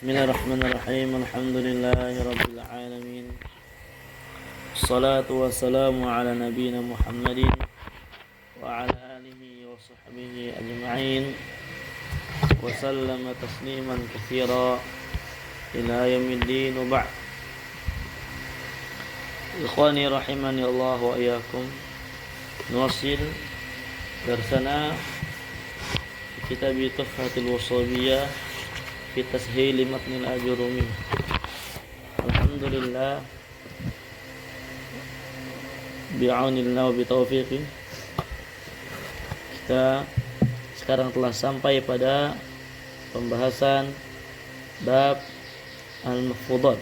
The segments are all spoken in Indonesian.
Bismillahirrahmanirrahim. Alhamdulillahirabbil alamin. Wassalatu wassalamu ala nabiyyina Muhammadin wa ala alihi wa sahbihi ajma'in. Wa sallama tasliman katsira ila yaumiddin wa ba'd. Ikhwani rahimani Allah wa iyyakum. Nuwasil darsana kitab Tuhfatul Washabiyah fi tashil matn al-ajrumi. Alhamdulillah bi'aunillah wa bitaufiqih, kita sekarang telah sampai pada pembahasan bab al-mahfudat,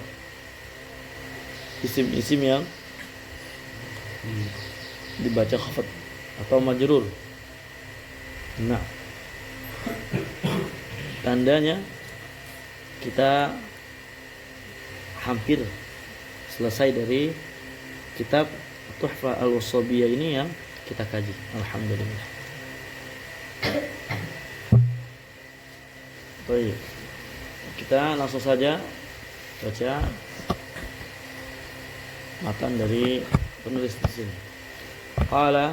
isim-isim yang dibaca khafat atau majrur. Nah, tandanya kita hampir selesai dari kitab Tuhfa al-Washabiyah ini yang kita kaji. Alhamdulillah. Baik, kita langsung saja baca matan dari penulis di sini. Qala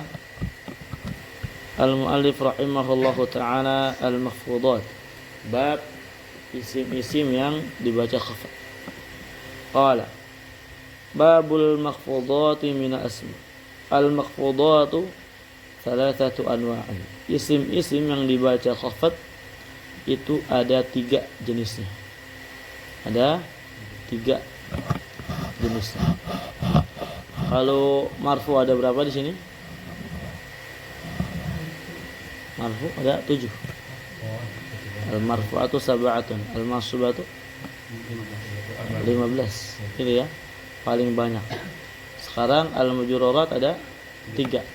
al-muallif rahimahullahu ta'ala al-mahfudat, bab isim-isim yang dibaca khafat. Qala babul mahfudati min asma. Al-mahfudatu thalathatu anwa'an. Isim-isim yang dibaca khafat itu ada 3 jenisnya. Ada 3 jenisnya. Kalau marfu ada berapa di sini? Marfu ada 7. Al-marfu'atu sab'atun, al-mansubatu 15. Ini ya, paling banyak. Sekarang al-majrurat ada 3.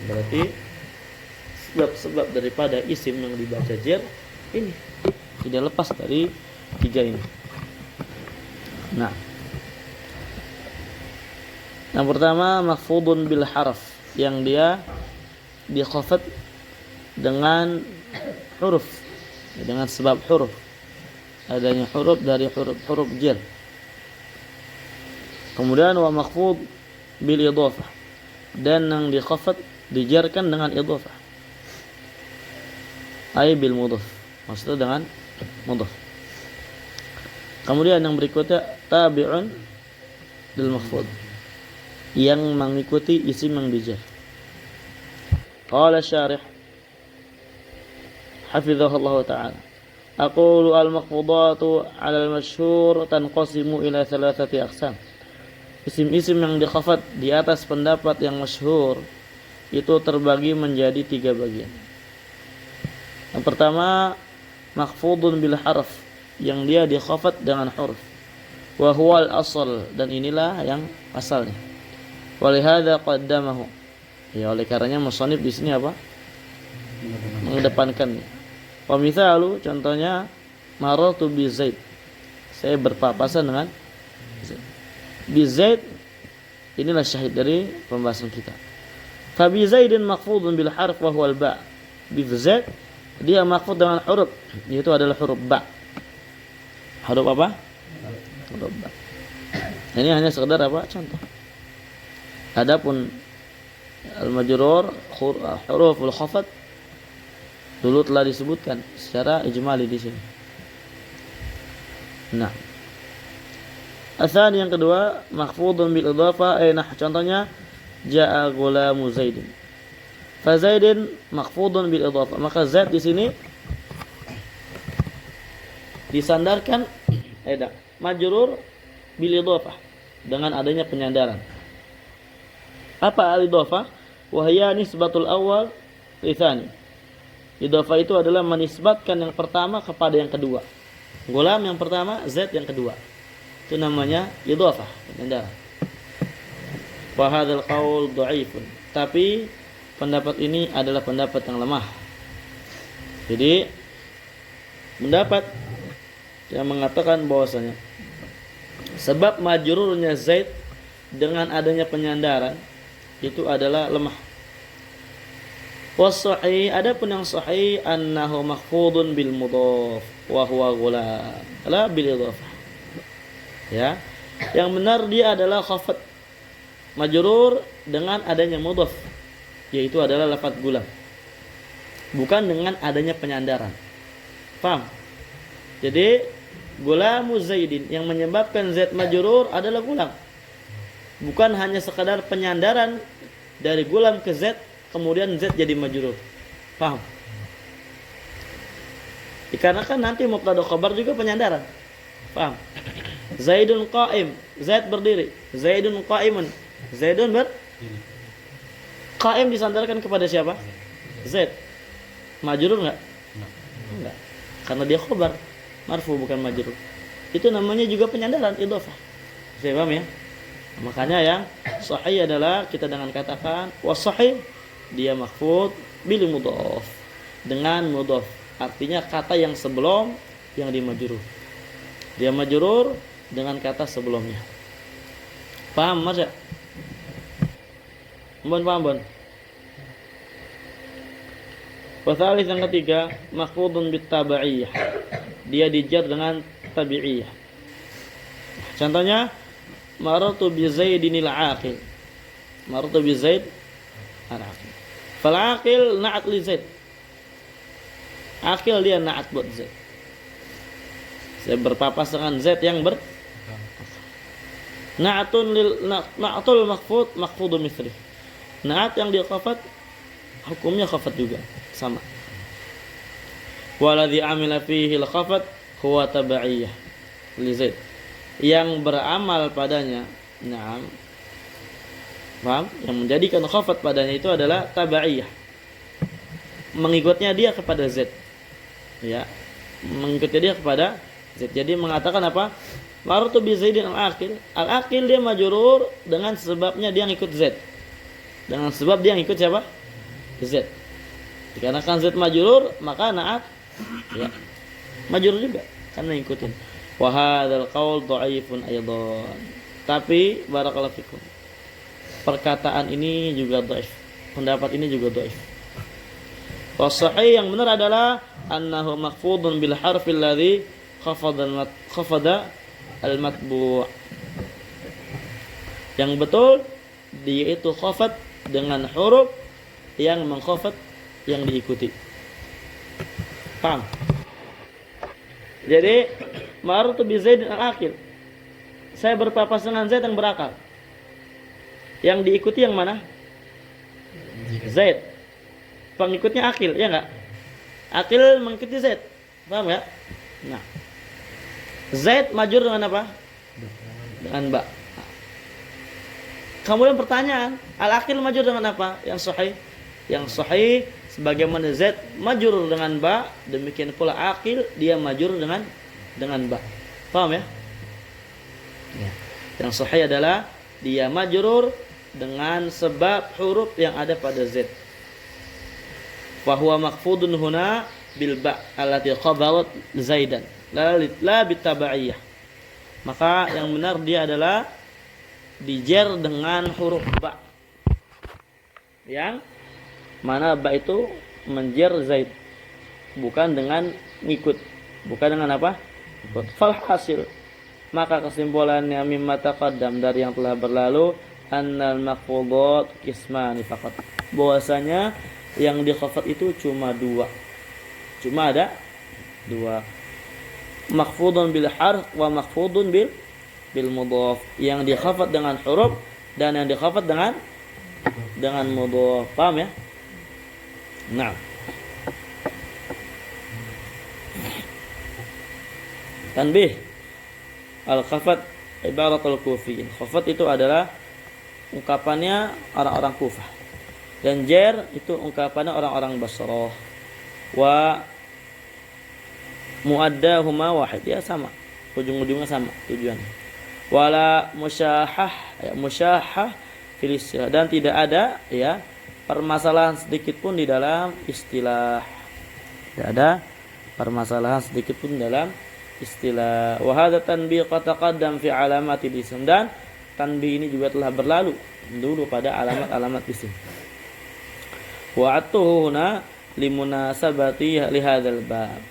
Berarti sebab daripada isim yang dibaca jar ini tidak lepas dari 3 ini. Nah, yang pertama mahfudun bil harf, yang dia dikhafat dengan huruf, dengan sebab huruf, adanya huruf dari huruf jar. Kemudian wa makhfud bil idhafah, dan yang dikhafat dijarkan dengan idhafah, ay bil mudhaf, maksudnya dengan mudhaf. Kemudian yang berikutnya tabi'un lil makhfud, yang mengikuti isim yang dijar. Qala syarih hafizahullah ta'ala, aqulu al-mahfudatu 'ala al-masyhur tanqasimu ila 3 aqsam. Isim-isim yang dikhafat di atas pendapat yang masyhur itu terbagi menjadi 3 bagian. Yang pertama mahfudun bil harf, yang dia dikhafat dengan huruf, wa huwal asal, dan inilah yang asalnya. Walihada qaddamahu, ya oleh karenanya musannif di sini apa? Mengedepankannya. Wa mithalu, contohnya marartu bi Zaid, saya berpapasan dengan Zaid. Bi Zaid, inilah syahid dari pembahasan kita. Fa bi Zaidin mahfudun bil harf wa huwa al ba. Bi Zaid dia mahfud dengan huruf, yaitu adalah huruf ba. Huruf apa? Huruf ba. Ini hanya sekedar apa? Contoh. Adapun al-majrur huruful khafat dulu telah disebutkan secara ijmali di sini. Nah, asal yang kedua mahfudun bil idhafah, contohnya jaa ghulamu Zaidin. Fa Zaidin mahfudun bil idhafah, maka Zaid di sini disandarkan majrur bil idhafah, dengan adanya penyandaran. Apa al-idhafah? Wa hiya nisbatul awal li tsani. Idhafah itu adalah menisbatkan yang pertama kepada yang kedua. Gulam yang pertama, Zaid yang kedua. Itu namanya idhafah, penyandaran. Wa hadzal qaul dhaifun. Tapi pendapat ini adalah pendapat yang lemah. Jadi pendapat yang mengatakan bahwasanya sebab majrurnya Zaid dengan adanya penyandaran itu adalah lemah. Was-sahih, adapun yang sahih annahu makhfudun bil mudhaf wa huwa ghulam la bil idhafah. Ya. Yang benar dia adalah khafat majrur dengan adanya mudhaf, yaitu adalah lafaz gulam. Bukan dengan adanya penyandaran. Paham? Jadi gulamu Zaidin yang menyebabkan Zaid majrur adalah gulam. Bukan hanya sekadar penyandaran dari gulam ke Zaid kemudian Zaid jadi majrur. Paham? Dikarenakan nanti mubtada khabar juga penyandaran. Paham? Zaidun qa'im, Zaid berdiri. Zaidun qa'imun, Zaidun qa'im disandarkan kepada siapa? Zaid. Majrur enggak? Enggak. Karena dia khabar, marfu bukan majrur. Itu namanya juga penyandaran idhofah. Saya paham ya? Makanya yang sahih adalah kita dengan katakan was-sahih dia mahfud bil mudhaf, dengan mudhaf. Artinya kata yang sebelum yang dimajrur. Dia majrur dengan kata sebelumnya. Paham Mas ya? Paham. Wasalis yang ketiga, mahfudun bit tabi'iyah. Dia dijar dengan tabi'iyah. Contohnya, marartu bi Zaidinil aqil. Marartu bi Zaid al-aqil. Fal aqil na'at li Zaid. Aqil dia na'at buat Zaid. Saya berpapas dengan Zaid yang na'atul mahfudun mithlih. Na'at yang dia khafat hukumnya khafat juga sama. Waladhi amila fihi al-khafat huwa tabi'iyah li Zaid. Yang beramal padanya, na'am. Paham? Yang menjadikan khafat padanya itu adalah tabi'iyah. Mengikutnya dia kepada Zaid. Ya. Mengikutnya dia kepada Zaid. Jadi mengatakan apa? Marartu bi Zaidin al-aqil. Al-aqil dia majrur dengan sebabnya dia ngikut Zaid. Dengan sebab dia ngikut siapa? Z. Dikarenakan Z majrur maka na'at ya majrur juga karena ngikutin. Wa hadzal qaul dhaifun aidan. Tapi barakallahu fikum. Perkataan ini juga dhaif. Pendapat ini juga dhaif. Wa sahih yang benar adalah annahu mahfudun bil harfil ladzi khafada al matbu'. Yang betul dia itu khafat dengan huruf yang mengkhafat yang diikuti. Paham? Jadi marartu bi Zaidin al-aqil. Saya berpapas dengan Zaid yang berakal. Yang diikuti yang mana? Zaid. Pengikutnya akil, ya enggak? Akil mengikuti Zaid. Paham enggak? Nah. Zaid majrur dengan apa? Dengan ba. Kemudian pertanyaan, al-aqil majrur dengan apa? Yang sahih. Yang sahih sebagaimana Zaid majrur dengan ba, demikian pula aqil dia majrur dengan ba. Paham ya? Ya. Yang sahih adalah dia majrur dengan sebab huruf yang ada pada Z. Wa huwa maqfudun huna bil ba allati khabarat Zaidan la bitabaiyah. Maka yang benar dia adalah dijer dengan huruf ba. Yang mana ba itu menjer Zaid, bukan dengan ngikut, bukan dengan apa? Fal hasil, maka kesimpulannya mimma taqaddam dari yang telah berlalu annal mahfudat qismani faqat, bahwasanya yang dikhafat itu cuma dua, cuma ada dua, mahfudun bil harf wa mahfudun bil mudhaf, yang dikhafat dengan huruf dan yang dikhafat dengan mudhaf. Paham ya? Nah, tanbih, al-khafat ibaratul kufiyin. Khafat itu adalah ungkapannya orang-orang Kufah, dan jar itu ungkapannya orang-orang Basrah. Wa muaddahuma wahid, ya sama, ujung-ujungnya sama tujuannya. Wala musyahah, ya musyahah fil istilah, dan tidak ada ya permasalahan sedikit pun di dalam istilah. Tidak ada permasalahan sedikit pun dalam istilah. Wa hadza tanbih qad taqaddam fi alamatil ism, dan tanbih ini juga telah berlalu dulu pada alamat-alamat isim. Wa'atuhu huna limunasabati li hadzal bab.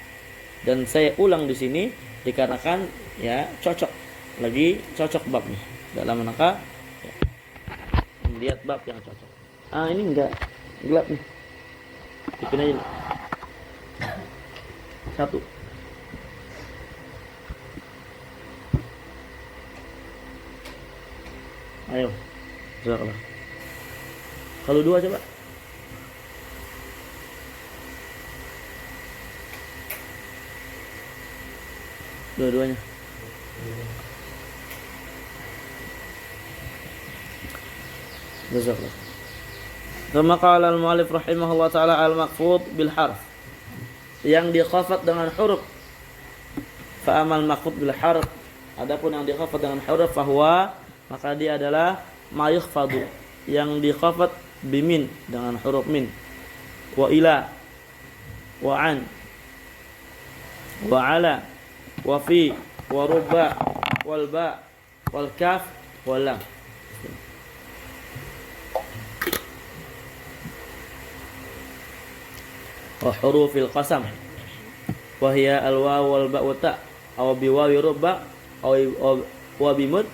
Dan saya ulang di sini dikarenakan ya cocok, lagi cocok babnya dalam rangka ya, lihat bab yang cocok. Ini enggak gelap nih, tipin aja nih. Satu. Ayo, jazakallah. Kalau dua coba. Dua-duanya. Jazakallah. Kama qala al-mu'allif rahimahullah taala al-maqfud bil harf. Yang dikhafat dengan huruf. Fa amal maqfud bil harf. Adapun yang dikhafat dengan huruf fahuwa, maka dia adalah ma yukhfadu, yang dikhafat bimin dengan huruf min. Wa ila, wa an, wa ala, wa fi, wa rubba, wal ba, wal kaf, wal lam. Wa hurufil qasam wa hiya al waw wal ba wa ta aw bi wawi rubba aw wa bi mud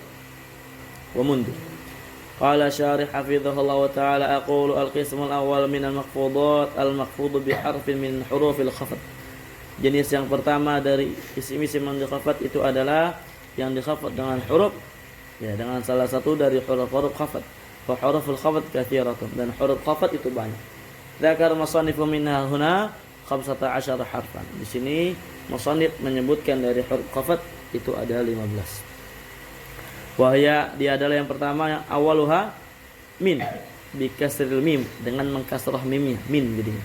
wa mundu. Qala syarih hafizahullah ta'ala aqulu al qism al awwal min al maqfudat al maqfud bi harfin min hurufil khafat. Jenis yang pertama dari isim-isim yang dikhafat itu adalah yang dikhafat dengan huruf, ya, dengan salah satu dari huruf-huruf khafat. Fa huruful khafat katsiratun, dan huruf khafat itu banyak. Dzakar musannifu minha huna 15 harfan. Di sini musannif menyebutkan dari huruf khafat itu ada 15. Wahya, dia adalah yang pertama, yang awaluha min bi kasril mim, dengan mengkasrah mimnya min jadinya.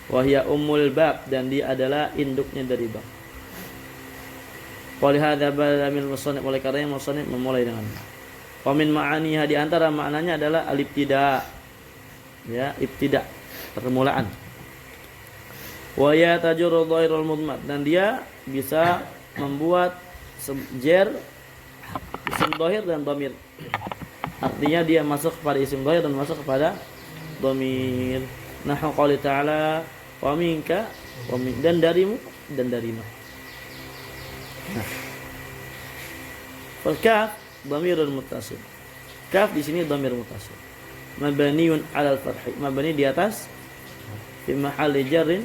Wahya ummul bab, dan dia adalah induknya dari bab. Walihadza bada min musannif, oleh karena musannif memulai dengan. Wa min ma'aniha, di antara maknanya adalah al-ibtida. Ya, ibtida, permulaan. Wa ya tajurru dhairul mudmar, dan dia bisa membuat jer isim dhahir dan dhamir. Artinya dia masuk kepada isim dhahir dan masuk kepada dhamir. Nahu qouli ta'ala wa minka wa min, dan darimu dan darimu. Nah, fal kaf dhamirun muttasil. Kaf di sini dhamir muttasil. Mabniun 'alal fathi, mabni di atas fi mahalli jarrin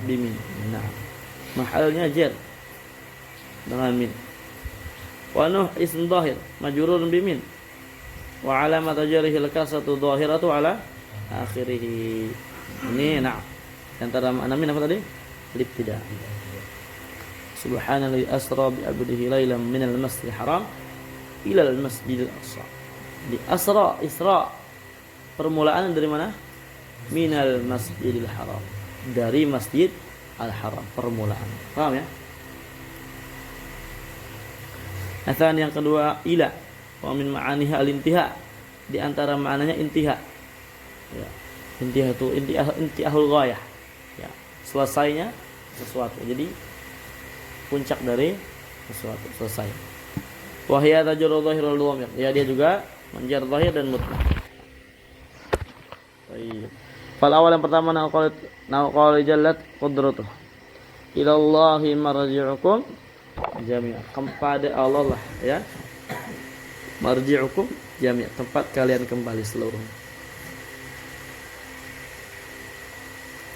bimin. Nah, mahalnya jar dengan min. Wa nuh ism dhahir majrurun bimin wa alamat jarrihi al-kasratu dhahiratu ala akhirih. Ini nah, antara makna min apa tadi? Al-ibtida. Subhanalladzi asra bi 'abdihi lailan minal masjidil haram ila al-masjidil aqsa. Di asra, isra, permulaan dari mana? Minal masjidil haram, dari masjid al-haram, permulaan. Paham ya? Athan yang kedua ila, wa min ma'aniha al-intiha, di antara maknanya intiha. Ya. Intiha itu intihahul ghayah. Ya, selesainya sesuatu. Jadi puncak dari sesuatu, selesai. Wa hiya tajurru dhahirul dhamir. Ya, dia juga menjar zahir dan mutma. Baik. Fal awal yang pertama naqal jallat qudratuh. Ila Allahi marji'ukum jami'an. Kepada Allah lah, ya. Marji'ukum jami'an, tempat kalian kembali seluruhnya.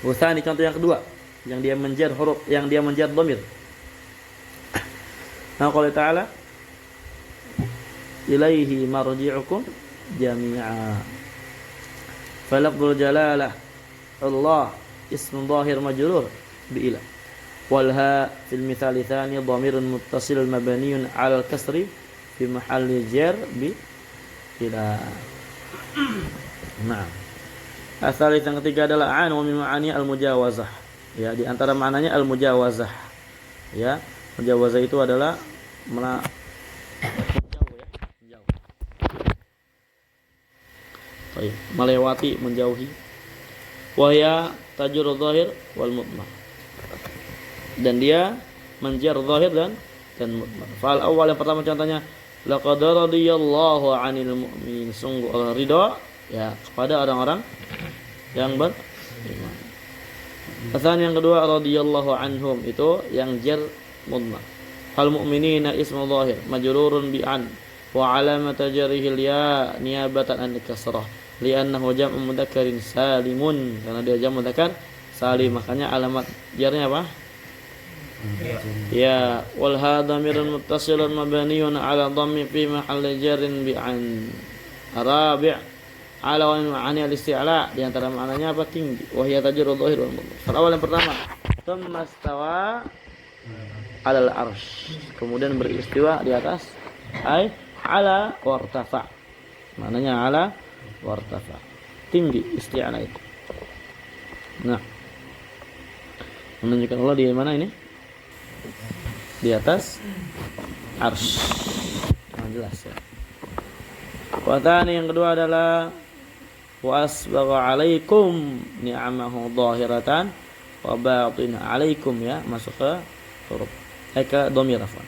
Wasani, contoh yang kedua, yang dia menjar huruf, yang dia menjar dhamir. Naqal ta'ala ilaihi marji'ukum jami'a. Falafdul jalalah Allah ism dhahir majrur bi ila. Wal ha fil mithal tsani dhamirun muttasil mabniun 'ala al-kasri fi mahalli jar bi ila. Nah, asal yang ketiga adalah an wa min ma'ani al-mujawazah. Ya, di antara maknanya al-mujawazah. Ya, mujawazah itu adalah melewati, menjauhi. Wahya tajur zahir wal mutmar, dan dia menjar zahir dan mutmar. Fal awal yang pertama contohnya laqad radiyallahu 'anil mu'minin, sungguh Allah ridha ya kepada orang-orang yang beriman. Pesan yang kedua radhiyallahu anhum itu yang jar mudmar. Hal mu'minina ismu dhahir majrurun bi an wa alamat jarrihi ya niyabatan an kasrah li'annahu jam'u mudzakkarin salimun, karena dia jam mudzakkar salim, makanya alamat jarnya apa? Ya, wal hadhamirun muttasilun mabniun ala dhammi fi mahalli jarrin bi an. Arabi' ala wa ma'ani al-isti'la, di antara maknanya apa? Tinggi. Wa hiya tajru dhahir wal mudmar. Awal yang pertama, thumma stawa 'alal arsy. Kemudian beristiwa di atas, ai ala wartafa. Maknanya ala wartafa. Tinggi isti'la itu. Nah, menunjukkan Allah di mana ini? Di atas arsy. Nah, jelas ya. Watani yang kedua adalah wasbagha alaikum ni'amahu dhahiratan wa batin alaikum, ya, masuk ke huruf ke dhamir afwan.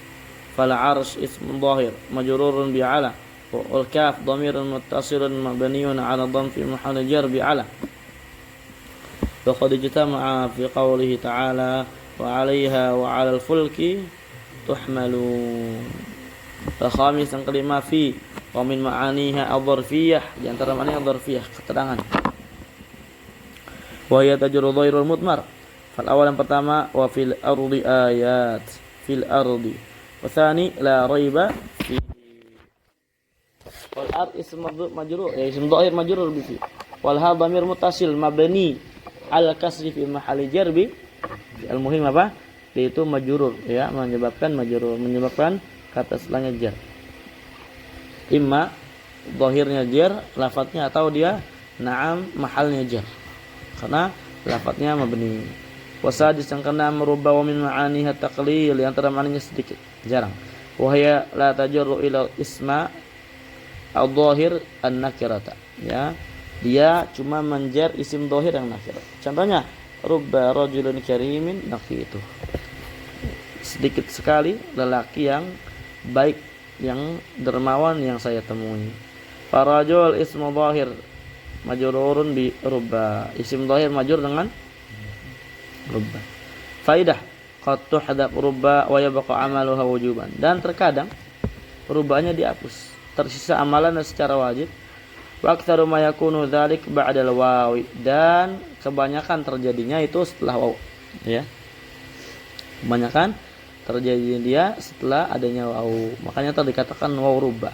Fal arsh ismun dhahir majrurun bi ala wal kaf dhamirun muttasilun mabniun ala dhamm fi mahall jar bi ala. Wa qad ijtama'a fi qawlihi ta'ala wa 'alaiha wa 'alal fulki tuhmalun. Khamis yang kelima fi wa min ma'aniha adh-dharfiyah, di antara maknanya adh-dharfiyah keterangan. Wa hiya tajru dhairul mudmar. Fal awal yang pertama wa fil ardi ayat fil ardi. Wa tsani la raiba fi. Wal ard ism majrur, ya ism dhair majrur bi fi. Wal ha dhamir muttasil mabni al kasri fi mahalli jar bi. Al muhim apa? Itu majrur, ya, menyebabkan majrur, menyebabkan kata setelahnya jar. Imma zahirnya jar lafadznya, atau dia na'am mahalnya jar, karena lafadznya mabni. Wasadis yang keenam merubah wa min ma'aniha taqlil, yang antara maknanya sedikit, jarang. Wa hiya la tajarru ila isma al-zahir an-nakirata, ya, dia cuma menjar isim zahir yang nakirah. Contohnya rubba rajulun karimin naqitu, sedikit sekali lelaki yang baik, yang dermawan yang saya temui. Farajul ismu zahir majrurun bi rubba, isim zahir majrur dengan rubba. Faidah qad tuhdab rubba wa yabqa amaluha wujuban, dan terkadang rubbanya dihapus, tersisa amalan secara wajib. Wa aktsaru ma yakunu dzalik ba'dal wawi, dan kebanyakan terjadinya itu setelah waw, ya, kebanyakan terjadi dia setelah adanya waw, makanya tadi dikatakan waw rubba.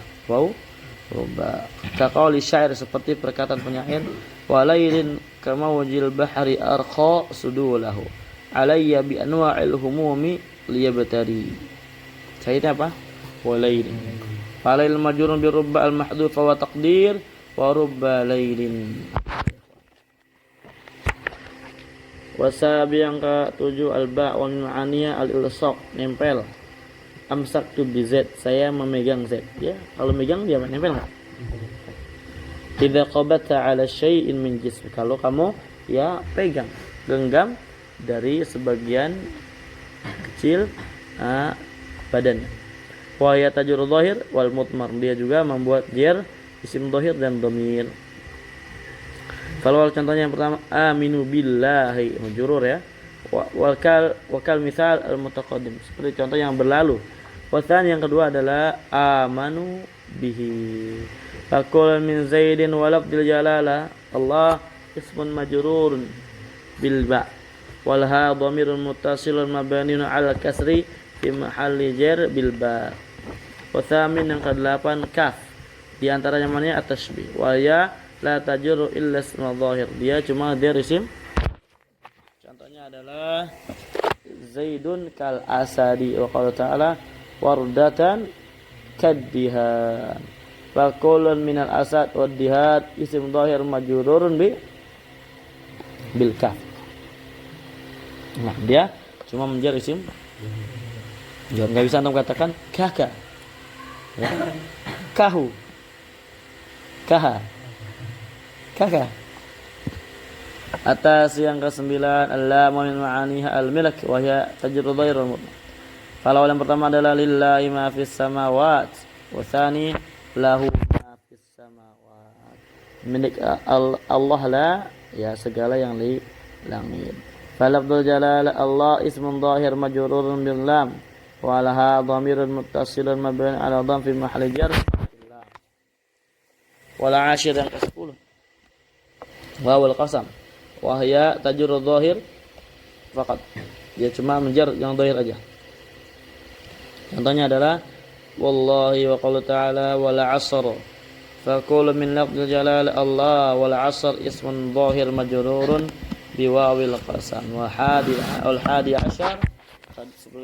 Kaqauli syair, seperti perkataan penyair, walailin kama wajil bahri arqa sudulahu alayya bi anwa'il humumi liyabtari. Syairnya apa? Walailin falail majrurun bi rubba al mahdhuf wa taqdir wa rubba lailin. Wasabi yang ke-7 al-ba' wa min ma'aniya al-ilsaq, nempel. Amsaktu bi z, saya memegang z, ya, kalau megang dia nempel enggak? Idza qabata 'ala syai'in min jism, kalau kamu, ya, pegang, genggam dari sebagian kecil badan. Wa ya tajru dhahir wal mudmar, dia juga membuat jar isim dhahir dan dhamir. Kalau contohnya yang pertama aminu billahi majrur, ya, wakal misal al mutaqaddim, seperti contoh yang berlalu. Wasan yang kedua adalah amanu bihi. Faqul min zaidin wa lafdil jalala Allah ismun majrurun bil ba wal ha dhamirun muttasilun mabniun ala kasri fi mahalli jar bil ba. Wasamin yang ke-8 kaf, di antaranya maknanya at-tashbih. Wa ya la tajru illa isma dhahir, dia cuma dia isim. Contohnya adalah Zaidun kal asadi, wa qala ta'ala wardatan kaddihan. Wa kullun minal asad wad dihad isim dhahir majrurun bil kaf. Nah, dia cuma menjar isim. Jangan, enggak bisa antum katakan kaka, ya, kahu, kaha, kakak. Atas yang ke-9 al-lam min ma'aniha al-milk wa hiya tajru dhairul mudmar. Kalau yang pertama adalah lillahi ma fis samawat, wa tsani lahu ma fis samawat, milik Allah lah ya segala yang di langit. Falafdul jalal Allah ismun zahir majrurun bil lam wa laha dhamirun muttasilun mabniun ala dhamma fi mahalli jar. Wal 'ashir yang ke-10 wawul qasam wa hiya tajrur zahir faqat. Dia cuma menjar yang zahir aja. Contohnya adalah wallahi wa qala ta'ala wal 'asr. Faqul min lafzil jalal Allah wal 'asr ismun zahir majrurun biwawil qasam wa hadi ashar 11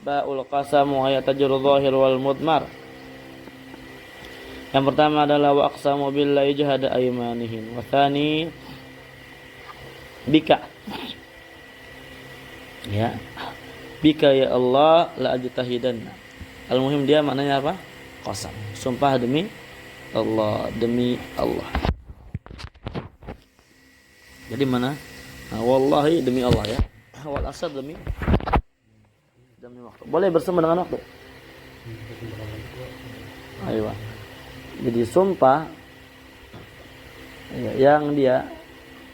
ba'ul qasam wa hiya tajrur zahir wal mudmar. Yang pertama adalah wa aqsamu billahi jahada aymanihim wa tsani bika, ya bika ya Allah la ajtahidanna. Al-muhim dia maknanya apa? Qasam, sumpah demi Allah, demi Allah. Jadi mana? Wallahi demi Allah ya. Wal asr demi waktu. Boleh bersama dengan waktu. Ayo. Jadi sumpah ya, yang dia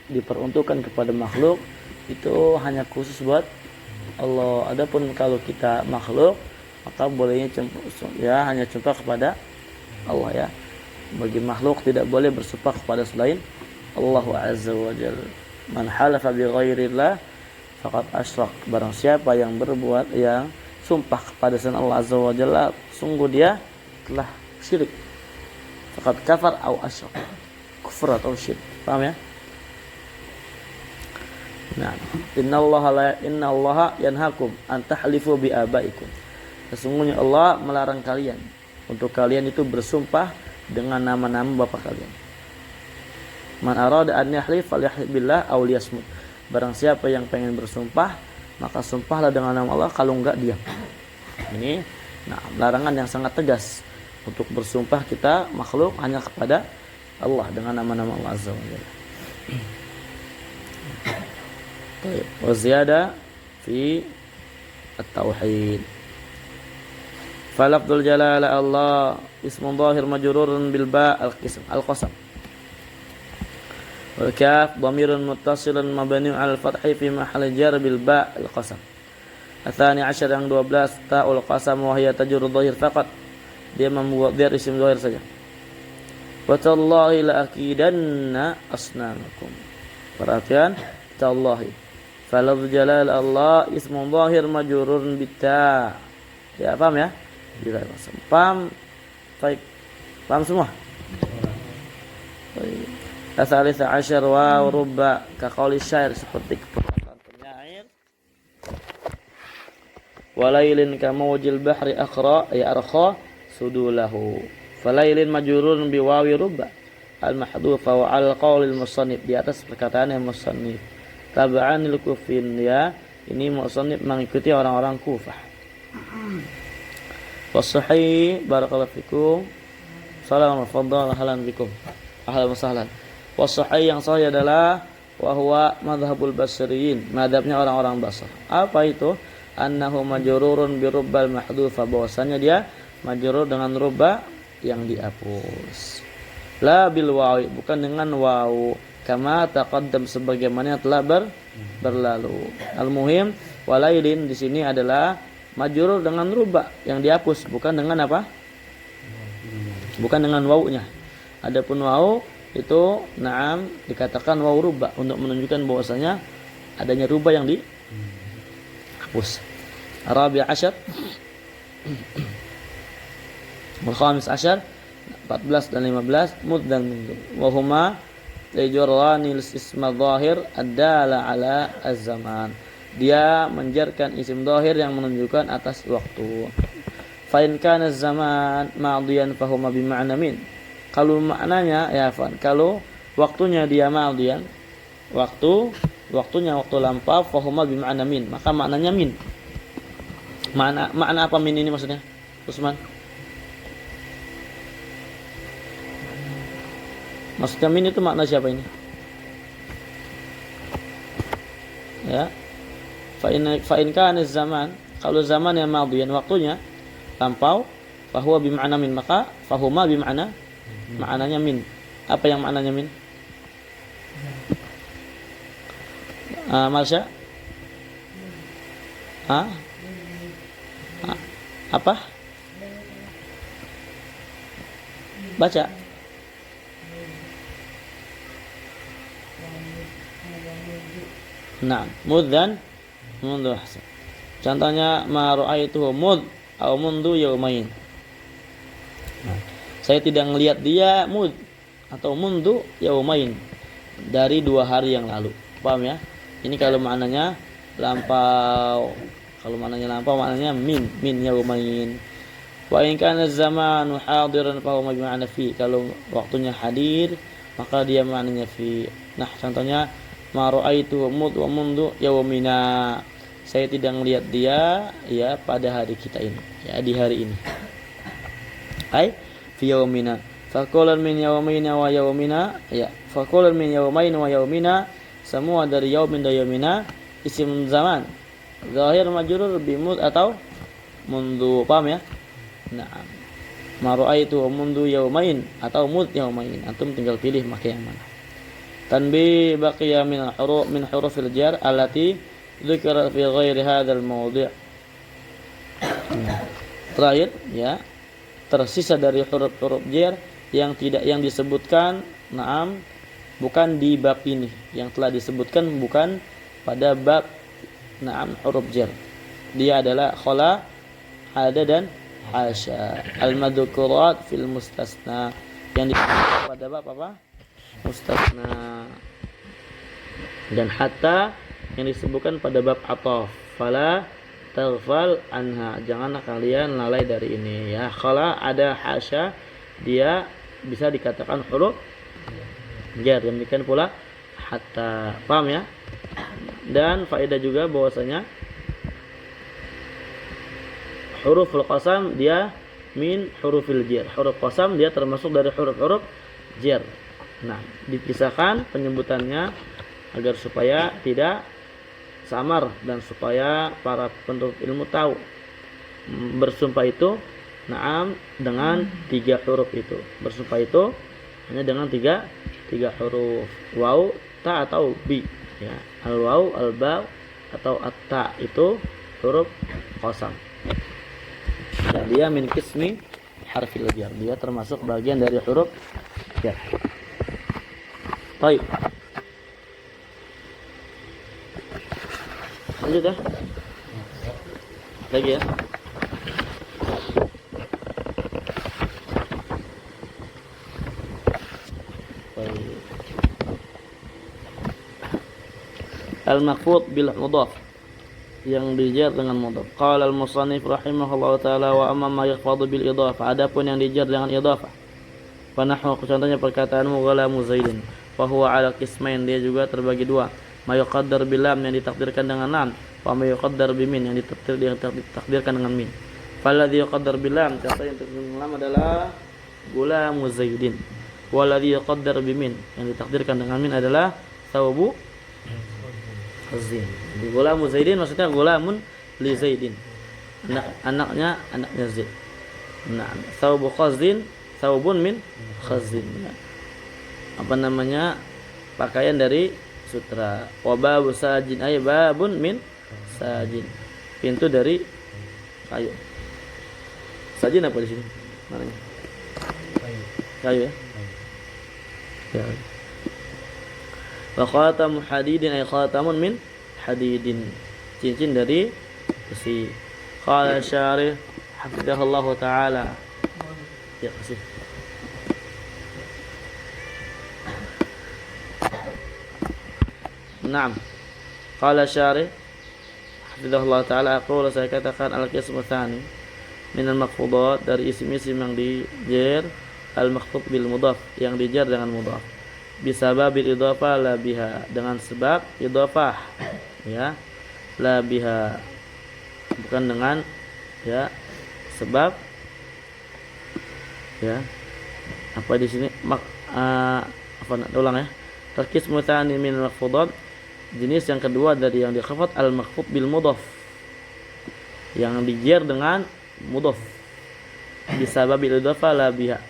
diperuntukkan kepada makhluk itu hanya khusus buat Allah. Adapun kalau kita makhluk maka bolehnya ya hanya sumpah kepada Allah ya. Bagi makhluk tidak boleh bersumpah kepada selain Allah Azza wa Jalla. Man halafa bi ghairillah faqad asyrak. Barang siapa yang berbuat yang sumpah kepada selain Allah Azza wa Jalla, sungguh dia telah syirik. Faqad kafar atau asyrak. Kufur atau syirik. Paham ya? Nah, innallaha yanhakum an tahlifu bi abaikum. Sesungguhnya Allah melarang kalian untuk kalian itu bersumpah dengan nama-nama bapak kalian. Man arada an yahlif falyahlif billah aw liyasmut. Barang siapa yang pengen bersumpah, maka sumpahlah dengan nama Allah, kalau enggak diam. Ini larangan yang sangat tegas untuk bersumpah kita makhluk hanya kepada Allah dengan nama-nama Allah Azza wa Jalla. Baik, wa ziyada fi at-tauhid. Falafdul jalal Allah ismun zahir majrurun bil ba al-qasam. Wal kaf dhamirun muttasilun mabniun 'ala al-fathi fi mahalli jar bil ba al-qasam. Atsani 'ashar yang 12 ta'ul qasam wa hiya tajrur dhahir faqat. Dia membuat dia isim dhahir saja. Wa tallahi la akidanna asnamakum. Perhatian tallahi. Falafdul jalal Allah ismun zahir majrurun bitta. Ya paham ya? Bila paham? Baik. Paham semua? Baik. Asalisa asyar wa rubba ka qauli syair, seperti perkataan penyair. Walailin ka mawjil bahri akhra ya arkha sudulahu. Falailin majrurun bi wawi rubba al mahdhufa wa al qaulil musannif, di atas perkataan yang musannif. Tab'anil kufin ya, ini musannif mengikuti orang-orang Kufah. Wasahih barakallahu fikum. Salam fadhal halan bikum. Ahlan wa sahlan. Wasahih yang sahih adalah wa huwa madhhabul basriyin, madhabnya orang-orang Basrah. Apa itu? Annahu majrurun bi rubbal mahdhufa, bahwasanya dia majrur dengan rubba yang dihapus. La bil wawi, bukan dengan wawu, kama taqaddam sebagaimana yang telah berlalu. Al-muhim walailin di sini adalah majrur dengan rubba yang dihapus, bukan dengan apa? Bukan dengan wawunya. Adapun wawu itu na'am dikatakan wawu rubba untuk menunjukkan bahwasanya adanya rubba yang dihapus. Rabi' asyar wal khamis asyar 14 dan 15 mud dan mud wa huma tajrani isma dhahir ad-dala ala az-zaman. Dia menjarkan isim dhahir yang menunjukkan atas waktu. Fa in kana az-zaman madiyan fa huma bi ma'na min. Kalau maknanya ya fan, kalau waktunya dia madiyan, waktunya waktu lampau, fa huma bi ma'na min, maka maknanya min. Makna apa min ini maksudnya? Usman. Maksudnya min itu makna siapa ini? Ya. Fa in kana zaman, kalau zaman yang madiyan waktunya lampau, fa huwa bi ma'na min, maka fa huma bi ma'na maknanya min. Apa yang maknanya min? Marsha? Ah? Apa? Baca. Nah, mud dan mundu. Contohnya ma ra'aituhu mud atau mundu yaumain. Nah, saya tidak melihat dia mud atau mundu yaumain, dari 2 hari yang lalu. Paham ya? Ini kalau maknanya lampau. Kalau maknanya lampau, maknanya min yaumain. Wa in kana zamanu hadiran fa huwa bima'na fi. Kalau waktunya hadir, maka dia maknanya fi. Nah, contohnya ma ra'aitu mud wa mundu yaumina. Saya tidak melihat dia ya pada hari kita ini, ya di hari ini. Ai fi yaumina. Faqulan min yaumina wa yaumina, ya. Faqulan min yaumain wa yaumina, semua dari yaumin dan yaumina isim zaman. Zahir majrur bi mud atau mundu. Paham ya? Nah, ma ra'aitu mundu yaumain atau mud yaumain. Antum tinggal pilih pakai yang mana. Tanbih baqiya min hurufil jar allati dzikra fi ghairi hadzal mawdi'. Terakhir ya, tersisa dari huruf-huruf jar yang disebutkan bukan di bab ini, yang telah disebutkan bukan pada bab huruf jar. Dia adalah khala, ada dan hasya. Al-madzukurat fil mustasna, yang disebutkan pada bab apa? Mustasna. Dan hatta yang disebutkan pada bab ataf. Fala taghfal anha, janganlah kalian lalai dari ini ya. Khala, ada, hasya, dia bisa dikatakan huruf jar. Demikian pula hatta. Paham ya? Dan faedah juga bahwasanya huruful qasam dia min hurufil jar. Huruf qasam dia termasuk dari huruf-huruf jar. Nah, dipisahkan penyebutannya agar supaya tidak samar dan supaya para penuntut ilmu tahu bersumpah itu dengan 3 huruf itu. Bersumpah itu hanya dengan tiga huruf, waw, ta atau bi ya. Al waw, al ba atau at-ta itu huruf qasam. Dan dia min qismi harfil jar. Dia termasuk bagian dari huruf jar. Baik. Lanjut ya. Lagi ya. Baik. Al-maqfud bil mudhaf, yang dijar dengan mudhaf. Qala al-musannif rahimahullahu taala wa amma ma yakhfadu bil idhafah. Adapun yang dijar dengan idhafah. Fa nahwu, contohnya perkataan ghulamu zaidin. Fa huwa ala qismain, dia juga terbagi 2. Ma yuqaddar bil lam, yang ditakdirkan dengan lam, wa ma yuqaddar bi min, yang ditakdirkan dengan min. Falladhi yuqaddar bil lam, contoh yang ditakdirkan dengan lam adalah ghulamu zaidin. Walladhi yuqaddar bi min, yang ditakdirkan dengan min adalah thawbu khazin. Di ghulamu zaidin maksudnya ghulamun li zaidin, anaknya zaid. Nah, thawbu khazin, thawbun min khazin. Apa namanya? Pakaian dari sutra. Wa babu sajin, ay babun min sajin, pintu dari kayu. Sajin apa di sini? Maknanya kayu ya. Ya. Wa khatamu hadidin, ay khatamun min hadidin, cincin dari besi. Qala syarih hafizahullahu taala. Ya, kasih. Naam. Qala syarih hafizahullah taala, aqulu, saya katakan al-qismu tsani min al-maqfudat, dari isim-isim yang dijar, al-maqfud bil mudhaf, yang dijar dengan mudhaf, bisababil idhafah la biha, dengan sebab idhafah ya, la biha, bukan dengan ya sebab ya. Apa di sini ulang ya. Al-qismu tsani min al-maqfudat, jenis yang kedua dari yang dikhafat, al-maqfud bil mudhaf, yang dijar dengan mudhaf, bisababil idhafah la biha.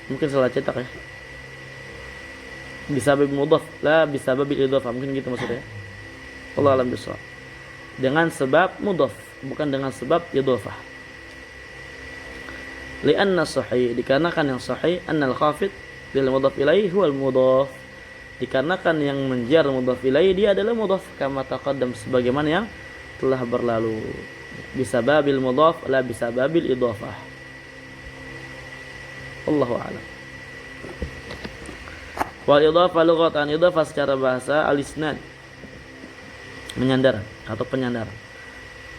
Mungkin salah cetak ya. Bisababil mudhaf la bisababil idhafah, mungkin gitu maksudnya. Allah alam bisawab. Dengan sebab mudhaf, bukan dengan sebab idhofah. Lianna sahih, dikarenakan yang sahih annal khafid lil mudhaf ilaihi huwal mudhaf. Dikarenakan yang menjar mudhaf ilaihi dia adalah mudhaf kama taqaddam, sebagaimana yang telah berlalu. Bisababil mudhaf la bisababil idhofah. Allahu a'lam. Wal idhofah lughatan, idhofah secara bahasa al-isnad, menyandarkan atau penyandaran.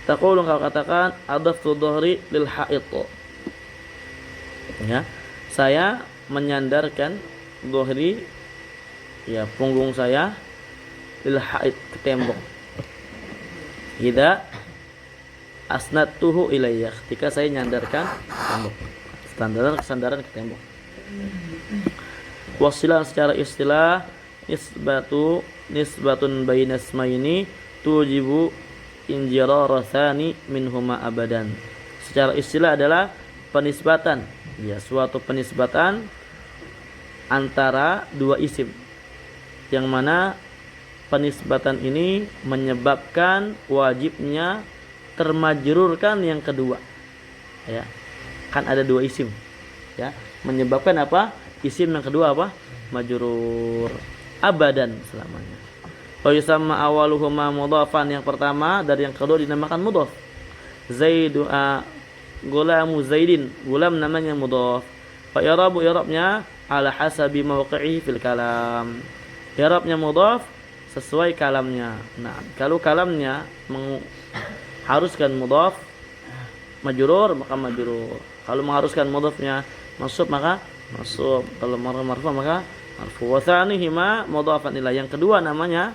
Taqulu, kau katakan adaftu dhuhri lil ha'id. Ya, saya menyandarkan dhuhri, ya, punggung saya, lil ha'id, ke tembok. Idza asnadtuhu ilayya, ketika saya nyandarkan tembok. Sandaran ke tembok. Wasilah secara istilah nisbatun bainas maini tujibu injirara tsani minhuma abadan. Secara istilah adalah penisbatan, ya, suatu penisbatan antara dua isim, yang mana penisbatan ini menyebabkan wajibnya termajrurkan yang kedua. Ya, kan ada dua isim, ya, menyebabkan apa? Isim yang kedua apa? Majrur abadan, selamanya. Wa yusamma awaluhuma mudhafan, yang pertama dari yang kedua dinamakan mudhaf. Zaidu gulamu zaidin, gulam namanya mudhaf. Fa i'rabu, i'rabnya ala hasabi mawqi'ihi fil kalam. I'rabnya mudhaf sesuai kalamnya. Nah, kalau kalamnya mengharuskan mudhaf majrur, maka majrur. Kalau mengharuskan mudhafnya mansub, maka mansub. Kalau marfu, maka marfu. Wa tsanihima mudhafan ilaihi, yang kedua namanya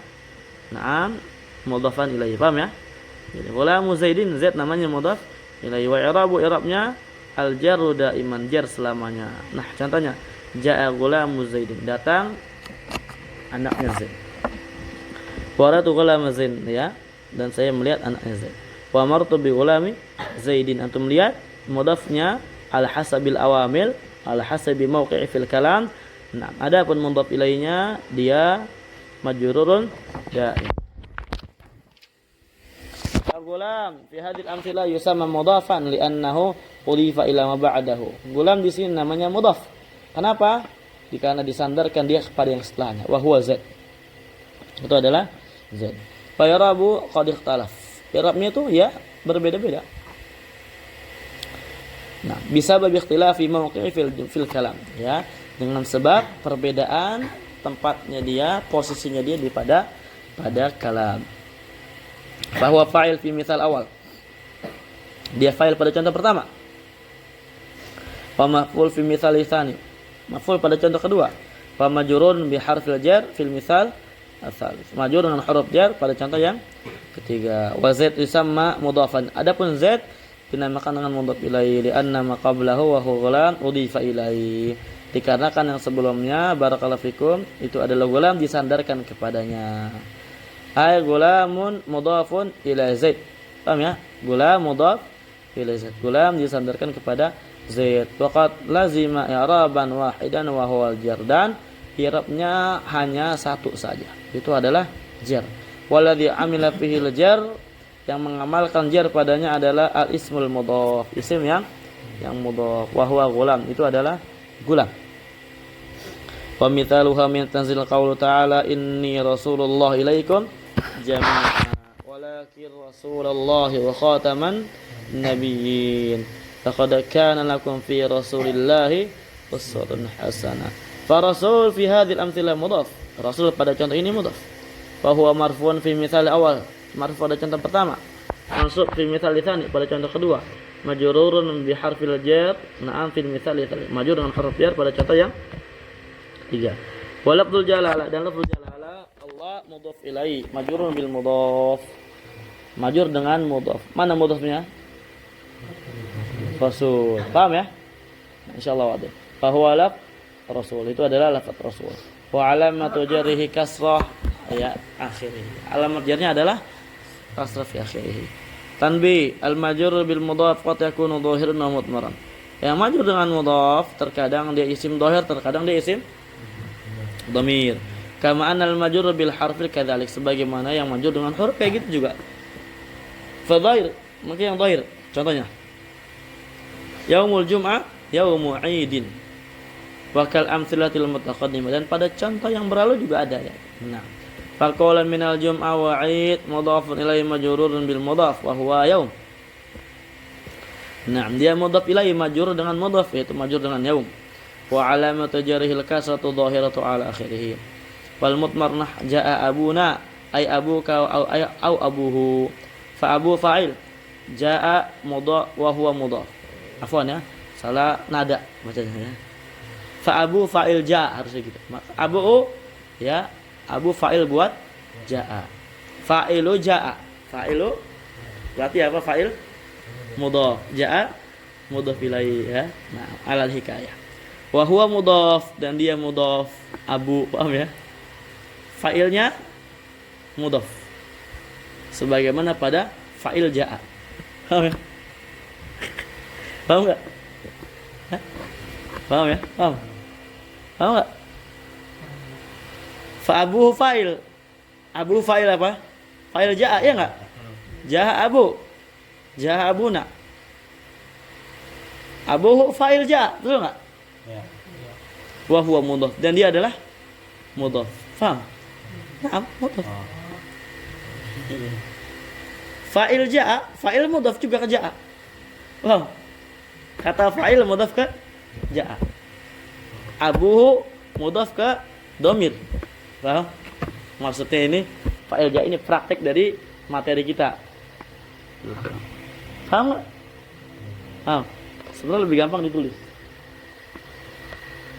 na'am mudhafan ilaihi. Paham ya? Jadi gulamu zaidin, zaid namanya mudhaf ilaihi. Wa i'rabu, i'rabnya al jarru daiman, jar selamanya. Nah, contohnya ja'a gulamu zaidin, datang anaknya Zaid. Wa ratu gulamu zaidin, ya, dan saya melihat anaknya Zaid. Wa martu bi gulami zaidin, antum lihat mudhafnya al hasabil awamil, al hasabi mawqi'i fil kalam. Nah, adapun mudhaf ilainya dia majrurun daim. Al-gulam fi hadhil amthila yusamma mudhafan li'annahu udifa ila ma ba'dahu. Gulam di sini namanya mudhaf. Kenapa? Karena disandarkan dia kepada yang setelahnya. Wa huwa Zaid. Itu adalah Zaid. Fa yarabu qad ikhtalaf. I'rabnya itu ya berbeda-beda. Nah, bisa bab ikhtilafi mawqi'i fil kalam, ya, dengan sebab perbedaan tempatnya dia, posisinya dia pada kalam. Bahwa fa'il fi mithal awal, dia fa'il pada contoh pertama. Wa maf'ul fi mithal tsani, maf'ul pada contoh kedua. Wa majrurun bi harfil jar fil mithal ats-tsalits, majrur dengan huruf jar pada contoh yang ketiga. Wa zaid yusamma mudhafan, adapun zaid dinamakan dengan mudhaf ilaihi li'anna ma qablahu wa huwa ghulam udhifa ilaihi, dikarenakan yang sebelumnya barakallahu fikum itu adalah gulam disandarkan kepadanya. Ay gulamun mudhafun ila Zaid. Paham ya? Gulam mudhaf ila Zaid. Gulam disandarkan kepada Zaid. Waqad lazima i'raban wahidan wa huwa al-jar, dan i'rabnya hanya satu saja. Itu adalah jar. Walladzi amila fihi al-jar, yang mengamalkan jar padanya adalah al-ismul mudhaf, isim yang mudhaf. Wa huwa gulam, itu adalah gulam. Wa mithaluha min tanzil qaulu ta'ala inni rasulullah ilaikum jami'an walakin rasulullah wa khataman nabiyyin laqad kana lakum fi rasulillahi uswatun hasanah. Fa rasul fi hadhil amthilah mudhaf, rasul pada contoh ini mudhaf. Fa huwa marfu'un fi mithal awal, marfu pada contoh pertama. Mansub fi mithal tsani pada contoh kedua. Majrurun bi harfil jar, na'am fil mithal tsani, majrur dengan huruf jar pada contoh yang tiga. Wa lafdzul jalalah, dan lafdzul jalalah Allah mudhaf ilaihi majrurun bil mudhaf, majrur dengan mudhaf. Mana mudhafnya? Rasul. Paham ya? Insyaallah wadah. Fa huwa laf rasul, itu adalah lafaz rasul. Wa alamatu jarrihi kasrah, ya, akhirih. Alamat jarnya adalah kasrah fi akhirih. Tanbih, al-majrur bil mudhaf qad yakunu dhahiran wa mudmaran. Yang majrur dengan mudhaf terkadang dia isim dhahir, terkadang dia isim dhamir. Kama anal majrur bil harfi kadzalik, sebagaimana yang majrur dengan huruf kayak gitu juga. Fa dhair, maka yang dhair. Contohnya. Yaumul jum'ah yaumu 'idin. Wa kal amtsilatil mutaqaddimah, dan pada contoh yang berlalu juga ada ya. Nah, faqalan minal jum'ah wa 'id mudhafun ilaihi majrurun bil mudhaf wa huwa yaum. Nah, dia mudhaf ilaihi majrur dengan mudhaf, yaitu majrur dengan yaum. Wa alamatu jarihil kasratu dhahiratu ala akhirih. Wal mutmarnah jaa abuna ay abuka au abuhu. Fa abu fa'il jaa mudhaf wa huwa mudhaf. Afwan ya, salah nada bacanya ya. Fa abu fa'il jaa, harusnya gitu. Abu ya, abu fa'il buat jaa. Fa'ilu jaa. Fa'ilu berarti apa? Fa'il mudhaf. Jaa mudhaf ilaihi ya. Nah, alal hikayah. Wa huwa mudhaf, dan dia mudhaf. Abu, paham ya? Fa'ilnya mudhaf. Sebagaimana pada fa'il jaa. Paham ya? Paham enggak? Paham ya? Paham? Paham enggak? Fa abu fa'il. Abu fa'il apa? Fa'il jaa, ya enggak? Jaa abu. Jaa abuna. Abu fa'il jaa, betul enggak? Ya. Wa huwa mudhaf, dan dia adalah mudhaf. Paham? Nah, mudhaf. Fa'il jaa, fa'il mudhaf juga ke jaa. Paham? Kata fa'il mudhaf ke jaa. Abuhu mudhaf ke domir. Paham? Maksudnya ini fa'il jaa ini praktek dari materi kita. Paham nggak? Paham? Sebenarnya lebih gampang ditulis.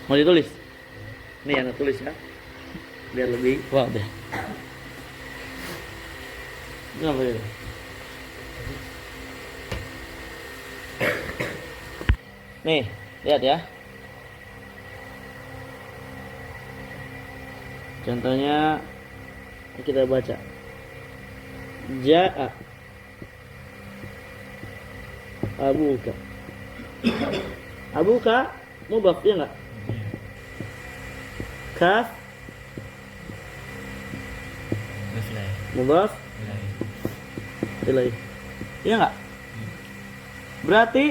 Mau ditulis? Nih yang tulis ya, biar lebih wow deh. Kenapa ya? Nih, lihat ya. Contohnya kita baca. Jaa abuka. Abuka mudhaf ya enggak? Kaf mudhaf ilaihi. Iya enggak? Berarti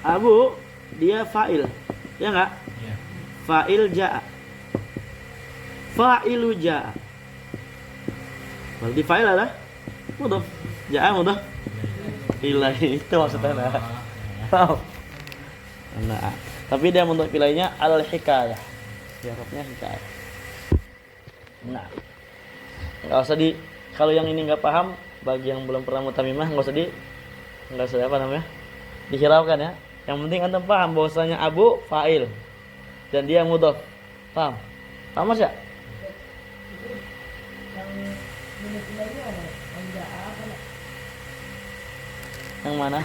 abu dia fa'il. Ya enggak? Iya. Fa'il jaa. Fa'ilu jaa. Berarti fa'il adalah mudhaf. Jaa mudhaf ilaihi. Itu maksudnya. Nah, tapi dia mudhaf ilaihinya al hikayah. Arabnya hikayah. Nah, nggak usah kalau yang ini nggak paham, bagi yang belum pernah mutamimah nggak usah apa namanya, dihiraukan ya. Yang penting antum paham bahwasanya abu fa'il dan dia mudhaf. Paham? Paham Mas ya? Yang mana?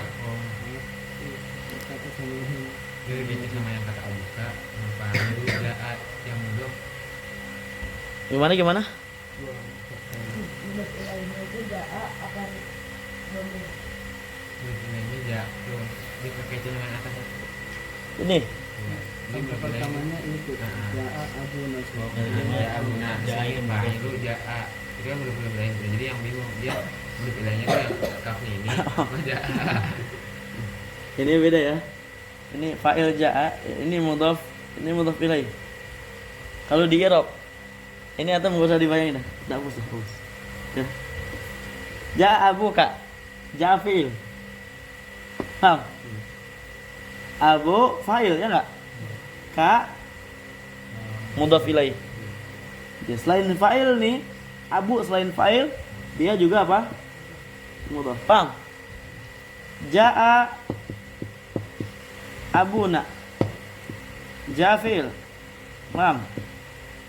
Jadi sama yang kata abuka, itu jaat yang mudhaf. Gimana? Mudhaf ilaihi ja, dipakai dengan atas. Ini. Ini pertamanya itu jaa abuna. Jaa abuna. Jaa itu jaa. Itu kan mudhaf ilaihi. Jadi yang bingung dia mudhaf ilaihinya itu yang kafnya ini. Jaa. Ini beda ya. Ini fa'il jaa, ini mudhaf ilaihi. Kalau di i'rab, ini atau enggak usah dibayangin dah. Enggak usah. Ya. Jaa abuka. Jaa fi'il. Paham? Abu fa'il ya enggak? Ka mudhaf ilaihi. Jadi selain fa'il nih, abu selain fa'il, dia juga apa? Mudhaf. Paham? Jaa abuna jafil. Paham?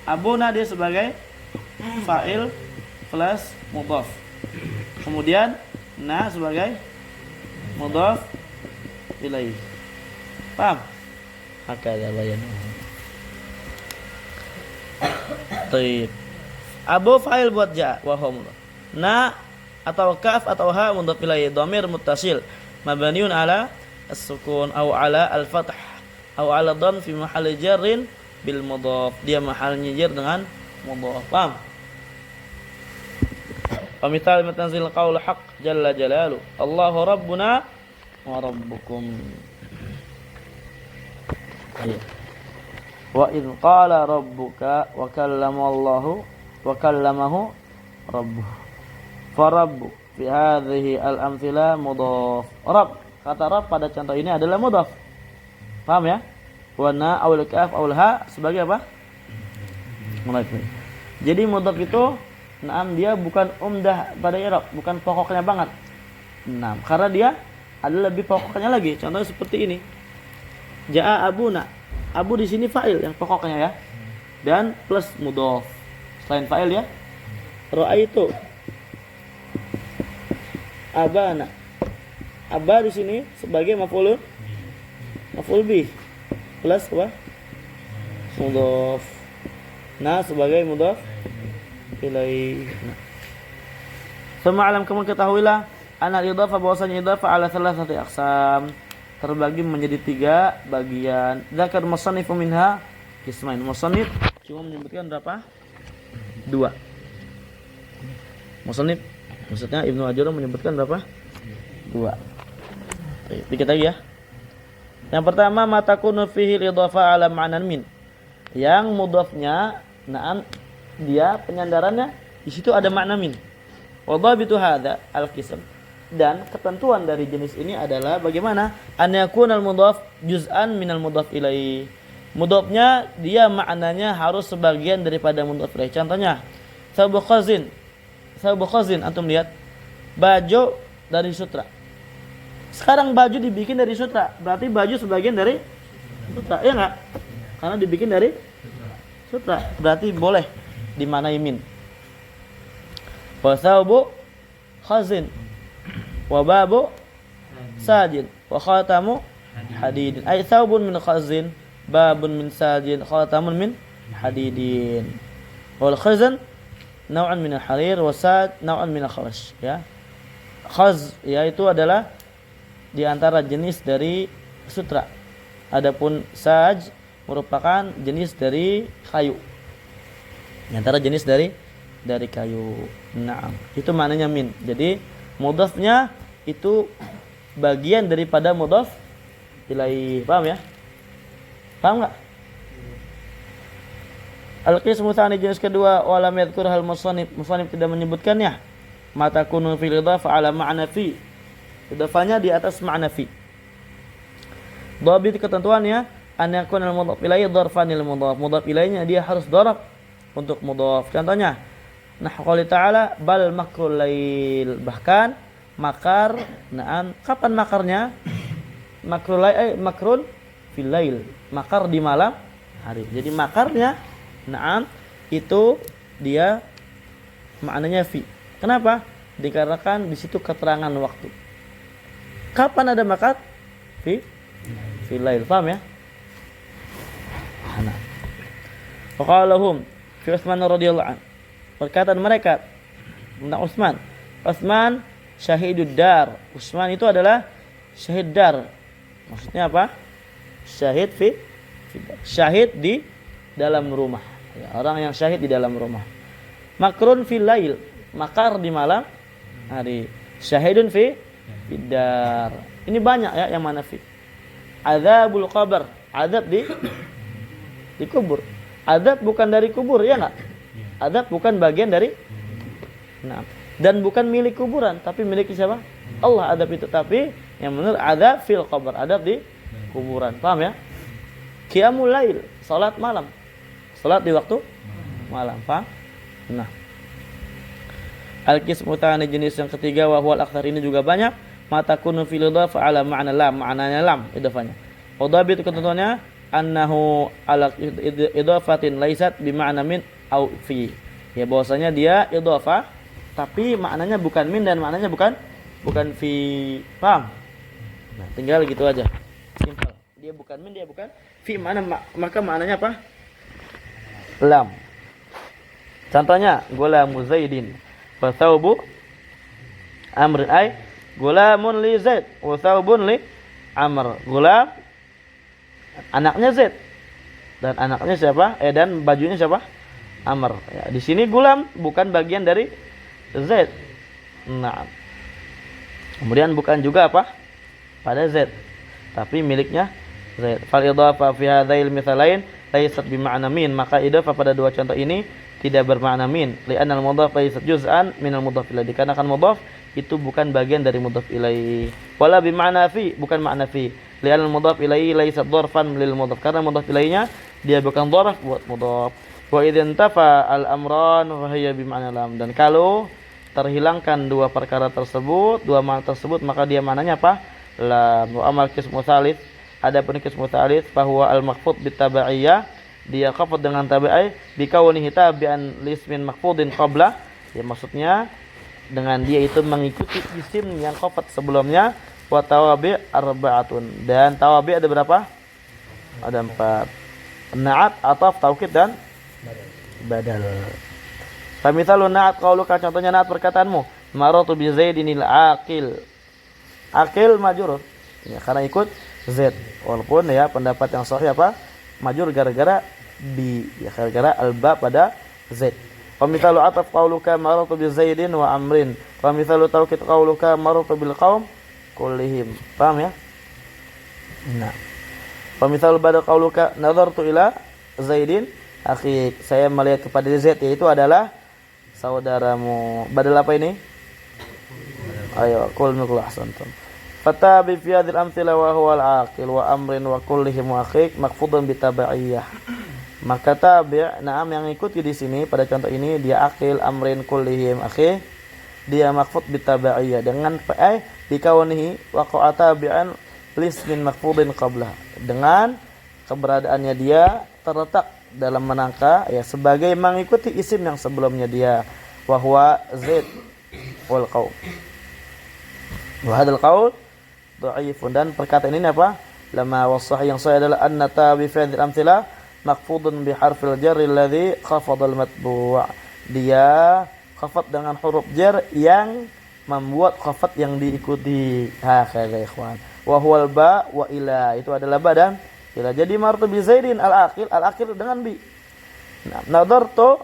Abuna dia sebagai fa'il plus mudhaf. Kemudian na sebagai mudhaf ilaihi. Paham? Hakadha bayanu. Baik. Abu fa'il buat ja wa huwa mudhaf. Na atau kaf atau ha mudhaf ilaihi, dhamir muttasil mabniun ala as-sukun au ala al-fath au ala dhan fi mahalli jarrin bil mudhaf. Dia mahalnya jar dengan mudhaf. Paham? Pamisal matanzil qaul haq jalla jalalu. Allahu rabbuna wa rabbukum. Ayat. Wa idh qala rabbuka wa kallama Allahu wa kallamahu rabbuh. Farabbu fi hadhihi al-amthila mudhaf. Rabb, kata Rabb pada contoh ini adalah mudhaf. Paham ya? Wa na awal kaf awal ha sebagai apa? Mudhaf. Jadi mudhaf itu naam dia bukan umdah pada i'rab, bukan pokoknya banget. Naam, karena dia ada lebih pokoknya lagi. Contohnya seperti ini. Jaa abuna. Abu di sini fa'il yang pokoknya ya. Dan plus mudhaf. Selain fa'il ya. Ra'aitu abana. Aba di sini sebagai maf'ul bih plus apa? Mudhaf. Nah sebagai mudhaf ilaih. Semua alam kamu ketahuilah anal idhafah bahwasanya idhafah ala thalathati aqsam terbagi menjadi 3 bagian. Dzakar musannif minha qismain. Musannif cuma menyebutkan berapa? 2. Musannif maksudnya Ibnu Hajar menyebutkan berapa? 2. Dikit lagi ya. Yang pertama matakunu fihi idhafah ala ma'nan min. Yang mudhafnya na'am dia penyandarannya di situ ada makna min. Wa dhabitu hadza al-qism. Dan ketentuan dari jenis ini adalah bagaimana? An yakunal mudhaf juz'an minal mudhaf ilaihi. Mudhafnya dia maknanya harus sebagian daripada mudhaf ilaihi. Contohnya, sabu khazin. Sabu khazin antum lihat baju dari sutra. Sekarang baju dibikin dari sutra, berarti baju sebagian dari sutra, ya enggak? Karena dibikin dari sutra, berarti boleh dimanai min. Wa sabu khazin wa babu sajid wa khatamu hadidin. Ay thawbun min khazin, babun min sajid, khatamun min hadidin. Wal khazan naw'an min al-harir wa sad naw'an min al-khawash, ya. Khaz yaitu adalah di antara jenis dari sutra. Adapun saj merupakan jenis dari kayu. Di antara jenis dari kayu. Naam. Itu maknanya min. Jadi mudhafnya itu bagian daripada mudhaf ilaihi. Paham ya? Paham enggak? Al-qismu tsani jenis kedua wa lam yadhkur hal musannif. Musannif tidak menyebutkannya. Mata kunu fil idhafah ala ma'na fi. Idhafahnya di atas ma'na fi. Dhabit ketentuannya an yakuna al-mudhaf ilaihi dharfan lil mudhaf. Mudhaf ilaihinya dia harus dharaf untuk mudhaf. Contohnya nahqali ta'ala bal makrul lail. Bahkan makar, na'am, kapan makarnya? Makrul lail, makrun fil lail. Makar di malam hari. Jadi makarnya, na'am, itu dia maknanya fi. Kenapa? Dikarenakan di situ keterangan waktu. Kapan ada makar? Fil lail. Paham ya? Nah. Faqalahum fi Utsman radhiyallahu anhu. Perkataan mereka tentang Utsman. Utsman syahidud dar. Utsman itu adalah syahid dar. Maksudnya apa? Syahid syahid di dalam rumah. Ya, orang yang syahid di dalam rumah. Makrun fil lail. Makar di malam hari. Syahidun fi dar. Ini banyak ya yang mana fi. Adzabul qabr. Azab di kubur. Azab bukan dari kubur, ya enggak? Adab bukan bagian dari dan bukan milik kuburan, tapi milik siapa? Allah adab itu. Tapi yang benar adab fil qabr, adab di kuburan. Paham ya? Qiyamul lail, salat malam. Salat di waktu malam, paham? Nah. Al-qismu tsani jenis yang ketiga wa huwal aktsar, ini juga banyak. Mata kunu fil idhafah ala ma'na lam, maknanya lam idhafahnya. Wadhabit ketentuannya annahu ala idhafatin laisat bi ma'na min au fi. Ya bahwasanya dia idhafah tapi maknanya bukan min dan maknanya bukan fi. Paham? Nah, tinggal gitu aja. Simpel. Dia bukan min, dia bukan fi, maka maknanya apa? Lam. Contohnya gulamu Zaidin wa thawbu amrin, ay gulamun li Zaid wa thawbun li Amr. Gulam anaknya Zaid dan anaknya siapa? Dan bajunya siapa? Amr. Ya, di sini gulam bukan bagian dari Zaid. Nah. Kemudian bukan juga apa? Pada Zaid. Tapi miliknya Zaid. Fal idhafah fi hadzail mithalain laysat bima'na min. Maka idhafah pada dua contoh ini tidak bermakna min. Li'anna al-mudhaf laysat juz'an min al-mudhaf ilaih. Dikarenakan mudhaf itu bukan bagian dari mudhaf ilaih. Wala bima'na fi, bukan makna fi. Li'anna al-mudhaf ilaih laysat dzarfan lil mudhaf. Karena mudhaf ilaihnya dia bukan dzarf buat mudhaf. Wa idzan tafa al-amran fa hiya bima'na lam. Dan kalau terhilangkan dua perkara tersebut, dua makna tersebut, maka dia maknanya apa? Lam. Wa amal qismu tsalits, adapun qismu tsalits bahwa al-makhfud bitabaiyah, dia khafad dengan tabi'i bikaunihi tabi'an lismin makhfudin qabla. Ya maksudnya dengan dia itu mengikuti isim yang khafad sebelumnya. Wa tawabi' arba'atun, dan tawabi' ada berapa? Ada 4. Na'at, ataf, taukid dan badal. Famithalu na'at qauluka, contohnya na'at perkataanmu, maratu bi zaidinil aqil. Aqil majrur. Ya, karena ikut Z. Walaupun ya pendapat yang sahih apa? Majrur gara-gara bi, ya gara-gara al-ba pada Z. Famithalu ataf qauluka maratu bi zaidin wa amrin. Famithalu taukid qauluka maratu bil qaum kullihim. Paham ya? Nah. Famithalu badal qauluka nadartu ila zaidin akhi. Saya melihat kepada Z, yaitu adalah saudaramu. Badal apa ini? Ayo, qul mikul ahsantum. Fatabi fi hadhil amthila wa huwa al-aqil wa amrin wa kullihim wa akhik makhfudun bitabaiyah. Maka tabi', na'am, yang ikuti di sini pada contoh ini dia akil, amrin, kullihim, akhik, dia makhfud bitabaiyah dengan dikaunihi waqa'a tabi'an lismin makhfudin qablah, dengan keberadaannya dia terletak dalam menangka ya sebagai mengikuti isim yang sebelumnya dia, wa huwa zaid wal qaum. Wa hadzal qaul dhaifun, dan perkataan ini apa? Lama wasah, yang sahih adalah anna tabi fi hadhil amthila maqfudun bi harfil jar alladhi khafadha al matbu'. Dia khafad dengan huruf jar yang membuat khafad yang diikuti. Hakadha ikhwan. Wa huwal ba wa ila, itu adalah ba dan ila. Jadi martu bi zaidin al-aqil, al-aqil dengan bi. Nadartu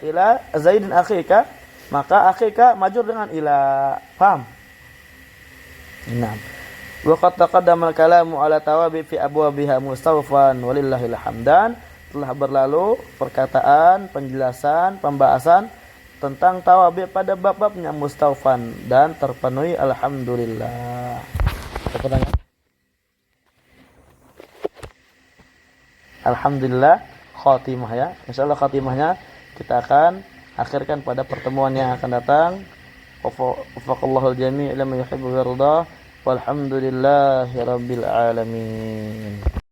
ila zaidin akhika, maka akhika majrur dengan ila. Paham? Nah, wa qad taqaddama al-kalamu ala tawabi fi abwabiha mustawfan walillahil hamdan. Telah berlalu perkataan, penjelasan, pembahasan tentang tawabi pada bab-babnya mustawfan dan terpenuhi, alhamdulillah. Pertanyaan? Alhamdulillah khatimah ya. Insyaallah khatimahnya kita akan akhirkan pada pertemuan yang akan datang. Wafaqallahu al-jami' lima yuhibbu wa yarda. Walhamdulillahi rabbil alamin.